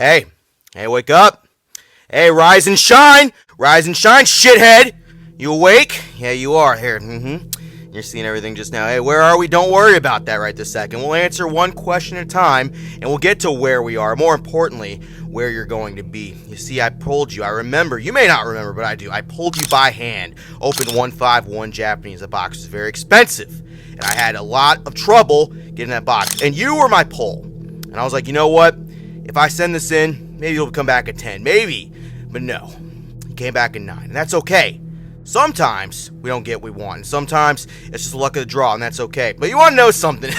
Hey, wake up. Hey, rise and shine, shithead. You awake? Yeah, you are. Here, You're seeing everything just now. Hey, where are we? Don't worry about that right this second. We'll answer one question at a time, and we'll get to where we are. More importantly, where you're going to be. You see, I pulled you. I remember. You may not remember, but I do. I pulled you by hand. Opened 151 Japanese. The box was very expensive, and I had a lot of trouble getting that box. And you were my pull. And I was like, you know what? If I send this in, maybe it'll come back at 10. Maybe. But no. He came back at 9. And that's okay. Sometimes we don't get what we want. And sometimes it's just the luck of the draw, and that's okay. But you want to know something?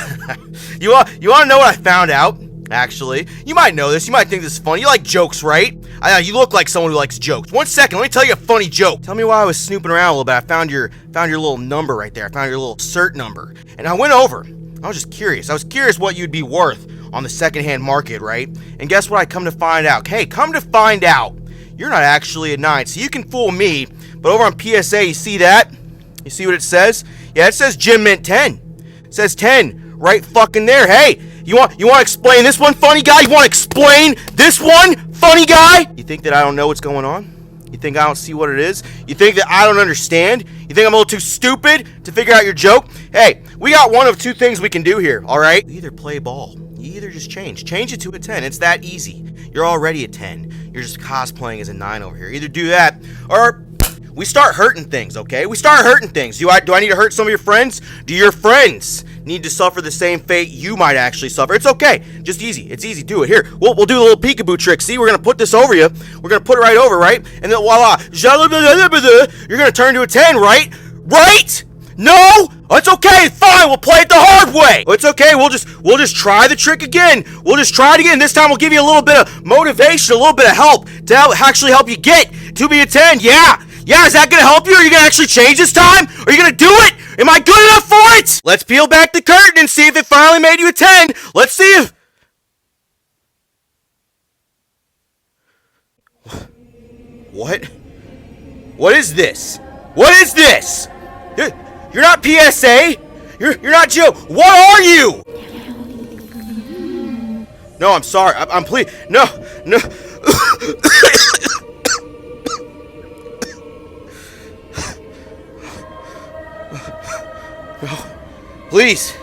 you want to know what I found out? Actually, you might know this. You might think this is funny. You like jokes, right? I know you look like someone who likes jokes. 1 second, let me tell you a funny joke. Tell me why I was snooping around a little bit. I found your little number right there. I found your little cert number, and I went over. I was just curious. I was curious what you'd be worth on the secondhand market, right? And guess what? I come to find out. Hey, come to find out, you're not actually a 9. So you can fool me. But over on PSA, you see that? You see what it says? Yeah, it says Jim Mint 10. It says 10 right fucking there. Hey, you want to explain this one, funny guy? You want to explain this one, funny guy? You think that I don't know what's going on? You think I don't see what it is? You think that I don't understand? You think I'm a little too stupid to figure out your joke? Hey, we got one of two things we can do here, all right? You either play ball. You either just change it to a 10. It's that easy. You're already a 10. You're just cosplaying as a 9 over here. Either do that, or we start hurting things, okay? We start hurting things. Do I need to hurt some of your friends? Do your friends need to suffer the same fate you might actually suffer? It's okay. Just easy. It's easy. Do it. Here, we'll do a little peekaboo trick. See, we're going to put this over you. We're going to put it right over, right? And then voila. You're going to turn to a 10, right? Right? No? It's okay. Fine. We'll play it the hard way. It's okay. We'll just try the trick again. We'll just try it again. This time we'll give you a little bit of motivation, a little bit of help to actually help you get to be a 10. Yeah. Yeah, is that going to help you? Are you going to actually change this time? Are you going to do it? Am I good enough for it? Let's peel back the curtain and see if it finally made you a 10. Let's see if... What? What is this? What is this? You're not PSA. You're not Joe. What are you? No, I'm sorry. I'm please. No. Please.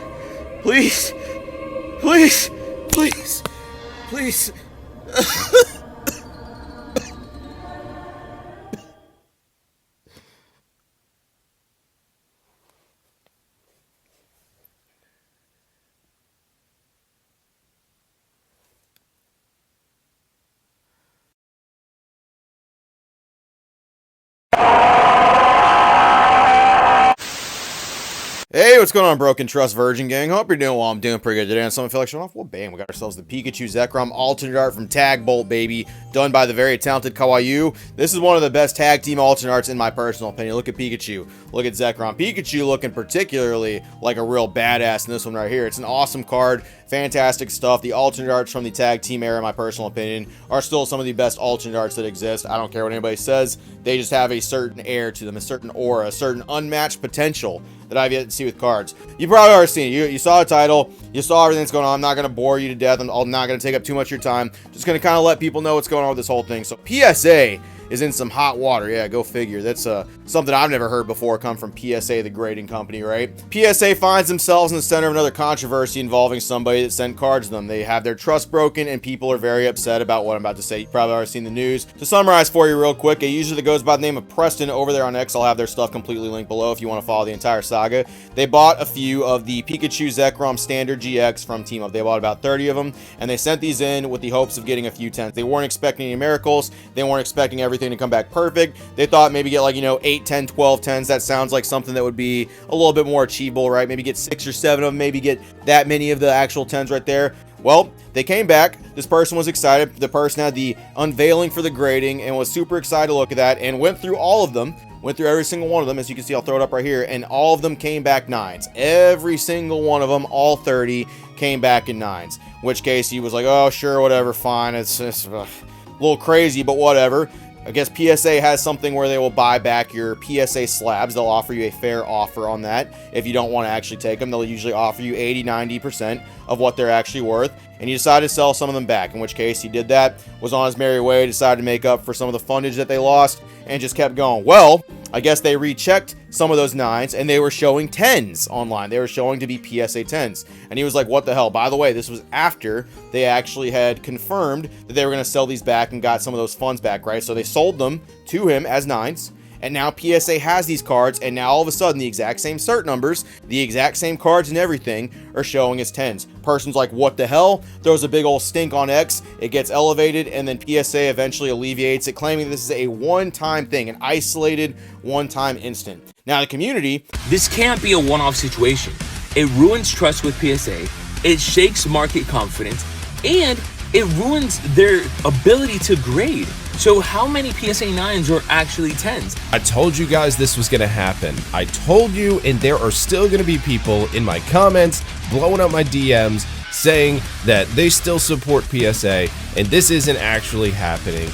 Hey, what's going on, Broken Trust Virgin Gang? Hope you're doing well. I'm doing pretty good today. And someone feel like showing off. Well, bam, we got ourselves the Pikachu Zekrom alternate art from Tag Bolt, baby, done by the very talented Kawaii. This is one of the best tag team alternate arts in my personal opinion. Look at Pikachu. Look at Zekrom. Pikachu looking particularly like a real badass in this one right here. It's an awesome card. Fantastic stuff. The alternate arts from the tag team era, in my personal opinion, are still some of the best alternate arts that exist. I don't care what anybody says. They just have a certain air to them, a certain aura, a certain unmatched potential that I've yet to see with cards. You probably already seen it. You saw the title. You saw everything that's going on. I'm not going to bore you to death. I'm not going to take up too much of your time. Just going to kind of let people know what's going on with this whole thing. So PSA is in some hot water. Yeah, go figure. That's something I've never heard before come from PSA, the grading company, right? PSA finds themselves in the center of another controversy involving somebody that sent cards to them. They have their trust broken, and people are very upset about what I'm about to say. You probably already seen the news. To summarize for you real quick, a user that goes by the name of Preston over there on X, I'll have their stuff completely linked below if you want to follow the entire saga. They bought a few of the Pikachu Zekrom Standard GX from Team Up. They bought about 30 of them, and they sent these in with the hopes of getting a few 10s. They weren't expecting any miracles. They weren't expecting everything to come back perfect. They thought maybe get like, 8, 10, 12 10s. That sounds like something that would be a little bit more achievable, right? Maybe get 6 or 7 of them, maybe get that many of the actual 10s right there. Well, they came back. This person was excited. The person had the unveiling for the grading and was super excited to look at that and went through all of them. Went through every single one of them. As you can see, I'll throw it up right here, and all of them came back 9s. Every single one of them, all 30, came back in 9s. In which case he was like, oh, sure, whatever, fine. It's a little crazy, but whatever. I guess PSA has something where they will buy back your PSA slabs. They'll offer you a fair offer on that. If you don't want to actually take them, they'll usually offer you 80-90% of what they're actually worth. And he decided to sell some of them back, in which case he did that, was on his merry way, decided to make up for some of the fundage that they lost, and just kept going. Well, I guess they rechecked some of those 9s, and they were showing 10s online. They were showing to be PSA 10s. And he was like, what the hell? By the way, this was after they actually had confirmed that they were going to sell these back and got some of those funds back, right? So they sold them to him as 9s. And now PSA has these cards, and now all of a sudden the exact same cert numbers, the exact same cards and everything are showing as 10s. Person's like, what the hell? Throws a big old stink on X, it gets elevated, and then PSA eventually alleviates it, claiming this is a one-time thing, an isolated one-time instant. Now the community... This can't be a one-off situation. It ruins trust with PSA, it shakes market confidence, and it ruins their ability to grade. So how many PSA 9s are actually 10s? I told you guys this was going to happen. I told you, and there are still going to be people in my comments blowing up my DMs saying that they still support PSA, and this isn't actually happening.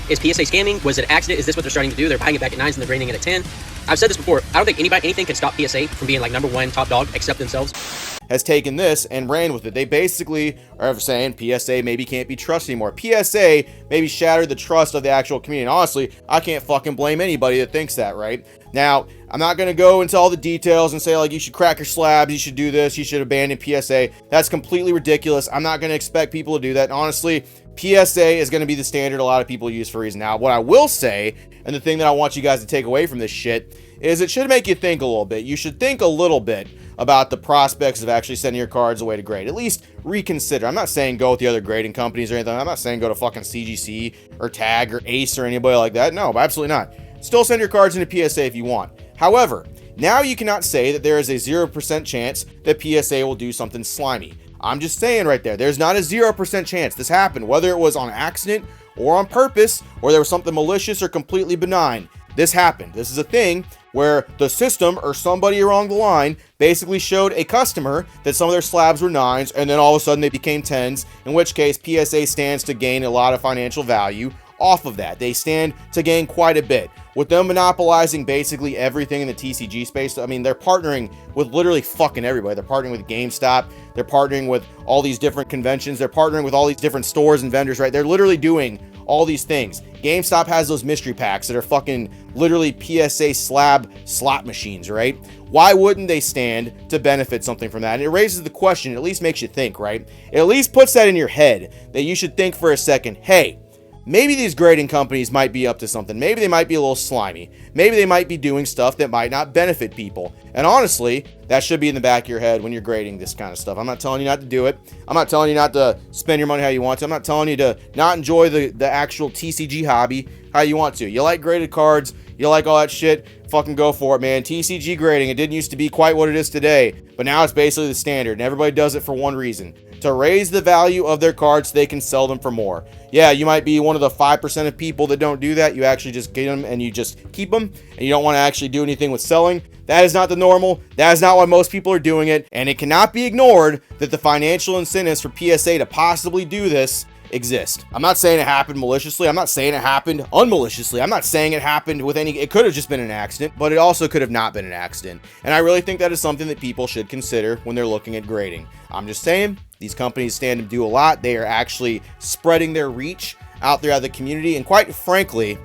Is PSA scamming? Was it an accident? Is this what they're starting to do? They're buying it back at 9s and they're grading it at 10. I've said this before. I don't think anything can stop PSA from being like #1 top dog except themselves. Has taken this and ran with it. They basically are saying PSA maybe can't be trusted anymore. PSA maybe shattered the trust of the actual community. And honestly, I can't fucking blame anybody that thinks that, right? Now, I'm not going to go into all the details and say, like, you should crack your slabs, you should do this, you should abandon PSA. That's completely ridiculous. I'm not going to expect people to do that. And honestly, PSA is going to be the standard a lot of people use for a reason. Now, what I will say, and the thing that I want you guys to take away from this shit, is it should make you think a little bit. You should think a little bit about the prospects of actually sending your cards away to grade. At least reconsider. I'm not saying go with the other grading companies or anything. I'm not saying go to fucking CGC or TAG or Ace or anybody like that. No, absolutely not. Still send your cards into PSA if you want. However, now you cannot say that there is a 0% chance that PSA will do something slimy. I'm just saying right there, there's not a 0% chance this happened, whether it was on accident or on purpose, or there was something malicious or completely benign. This happened. This is a thing where the system or somebody along the line basically showed a customer that some of their slabs were 9s, and then all of a sudden they became 10s, in which case PSA stands to gain a lot of financial value off of that. They stand to gain quite a bit. With them monopolizing basically everything in the TCG space, I mean, they're partnering with literally fucking everybody. They're partnering with GameStop. They're partnering with all these different conventions. They're partnering with all these different stores and vendors, right? They're literally doing all these things. GameStop has those mystery packs that are fucking literally PSA slab slot machines, right? Why wouldn't they stand to benefit something from that? And it raises the question, it at least makes you think, right? It at least puts that in your head that you should think for a second, hey, maybe these grading companies might be up to something. Maybe they might be a little slimy. Maybe they might be doing stuff that might not benefit people. And honestly, that should be in the back of your head when you're grading this kind of stuff. I'm not telling you not to do it. I'm not telling you not to spend your money how you want to. I'm not telling you to not enjoy the actual TCG hobby how you want to. You like graded cards, you like all that shit, fucking go for it, man. TCG grading, it didn't used to be quite what it is today, but now it's basically the standard, and everybody does it for one reason: to raise the value of their cards so they can sell them for more. Yeah, you might be one of the 5% of people that don't do that. You actually just get them and you just keep them, and you don't want to actually do anything with selling. That is not the normal. That is not why most people are doing it, and it cannot be ignored that the financial incentives for PSA to possibly do this exist. I'm not saying it happened maliciously. I'm not saying it happened unmaliciously. I'm not saying it happened with any... It could have just been an accident, but it also could have not been an accident. And I really think that is something that people should consider when they're looking at grading. I'm just saying, these companies stand to do a lot. They are actually spreading their reach out there out of the community. And quite frankly,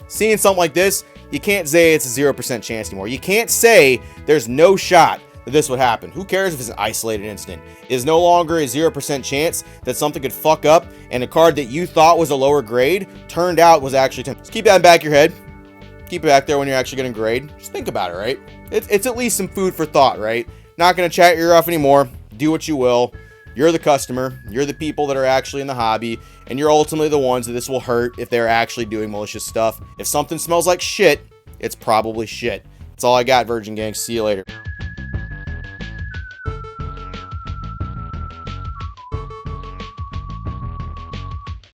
seeing something like this, you can't say it's a 0% chance anymore. You can't say there's no shot that this would happen. Who cares if it's an isolated incident? It is no longer a 0% chance that something could fuck up and a card that you thought was a lower grade turned out was actually 10. Just keep that in the back of your head. Keep it back there when you're actually going to grade. Just think about it, right? It's at least some food for thought, right? Not going to chat your ear off anymore. Do what you will. You're the customer. You're the people that are actually in the hobby, and you're ultimately the ones that this will hurt if they're actually doing malicious stuff. If something smells like shit, it's probably shit. That's all I got, Virgin Gang. See you later.